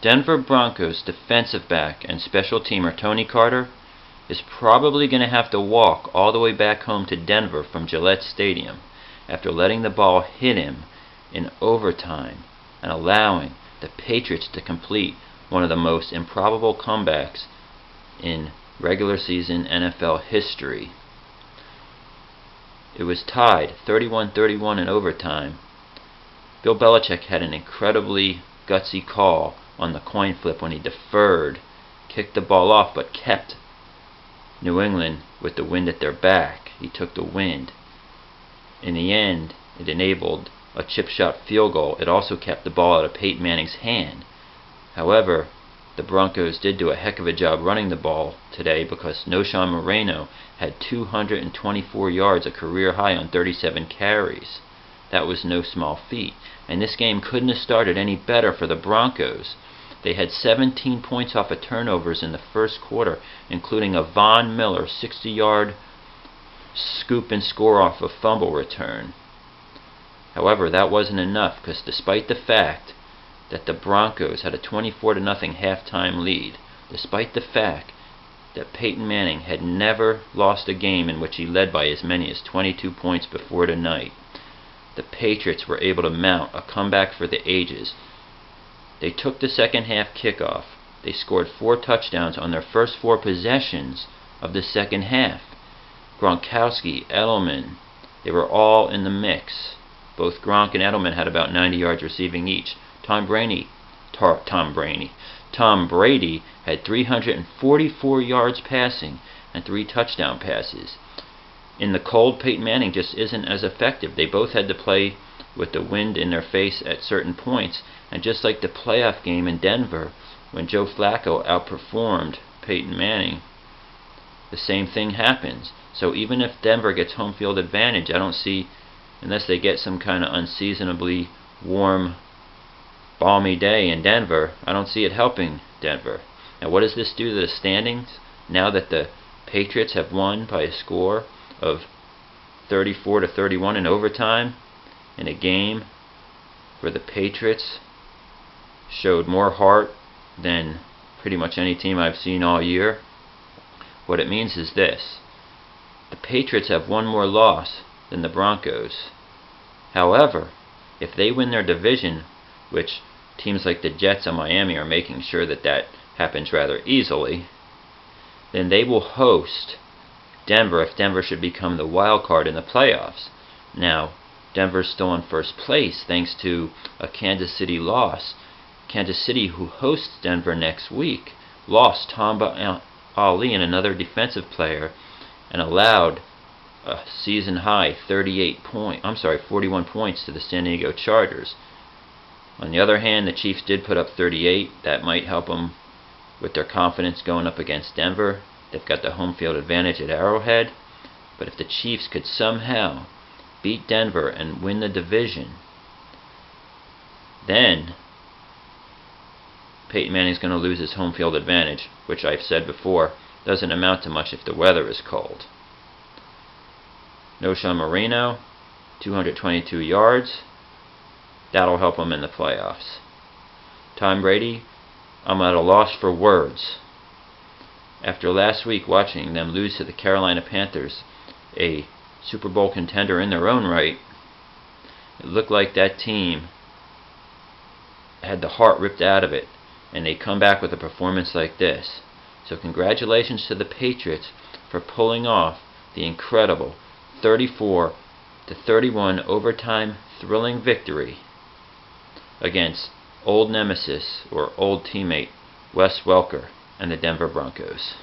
Denver Broncos defensive back and special teamer Tony Carter is probably going to have to walk all the way back home to Denver from Gillette Stadium after letting the ball hit him in overtime and allowing the Patriots to complete one of the most improbable comebacks in regular season NFL history. It was tied 31-31 in overtime. Bill Belichick had an incredibly gutsy call on the coin flip when he deferred, kicked the ball off, but kept New England with the wind at their back. He took the wind. In the end, it enabled a chip shot field goal. It also kept the ball out of Peyton Manning's hand. However, the Broncos did do a heck of a job running the ball today because Knowshon Moreno had 224 yards, a career high on 37 carries. That was no small feat. And this game couldn't have started any better for the Broncos. They had 17 points off of turnovers in the first quarter, including a Von Miller 60-yard scoop and score off a fumble return. However, that wasn't enough because despite the fact that the Broncos had a 24-0 halftime lead, despite the fact that Peyton Manning had never lost a game in which he led by as many as 22 points before tonight, the Patriots were able to mount a comeback for the ages. They took the second half kickoff. They scored 4 touchdowns on their first 4 possessions of the second half. Gronkowski, Edelman, they were all in the mix. Both Gronk and Edelman had about 90 yards receiving each. Tom Brady had 344 yards passing and 3 touchdown passes. In the cold, Peyton Manning just isn't as effective. They both had to play with the wind in their face at certain points, and just like the playoff game in Denver, when Joe Flacco outperformed Peyton Manning, the same thing happens. So even if Denver gets home field advantage, I don't see, unless they get some kind of unseasonably warm, balmy day in Denver, I don't see it helping Denver. Now what does this do to the standings? Now that the Patriots have won by a score of 34-31 in overtime, in a game where the Patriots showed more heart than pretty much any team I've seen all year, what it means is this: the Patriots have one more loss than the Broncos. However, if they win their division, which teams like the Jets and Miami are making sure that happens rather easily, then they will host Denver if Denver should become the wild card in the playoffs. Now, Denver's still in first place thanks to a Kansas City loss. Kansas City, who hosts Denver next week, lost Tamba Ali and another defensive player and allowed a season-high 41 points to the San Diego Chargers. On the other hand, the Chiefs did put up 38. That might help them with their confidence going up against Denver. They've got the home field advantage at Arrowhead. But if the Chiefs could somehow beat Denver and win the division, then Peyton Manning's going to lose his home field advantage, which I've said before doesn't amount to much if the weather is cold. Knowshon Moreno, 222 yards. That'll help him in the playoffs. Tom Brady, I'm at a loss for words. After last week watching them lose to the Carolina Panthers, a Super Bowl contender in their own right, it looked like that team had the heart ripped out of it, and they come back with a performance like this. So congratulations to the Patriots for pulling off the incredible 34-31 overtime thrilling victory against old nemesis or old teammate Wes Welker and the Denver Broncos.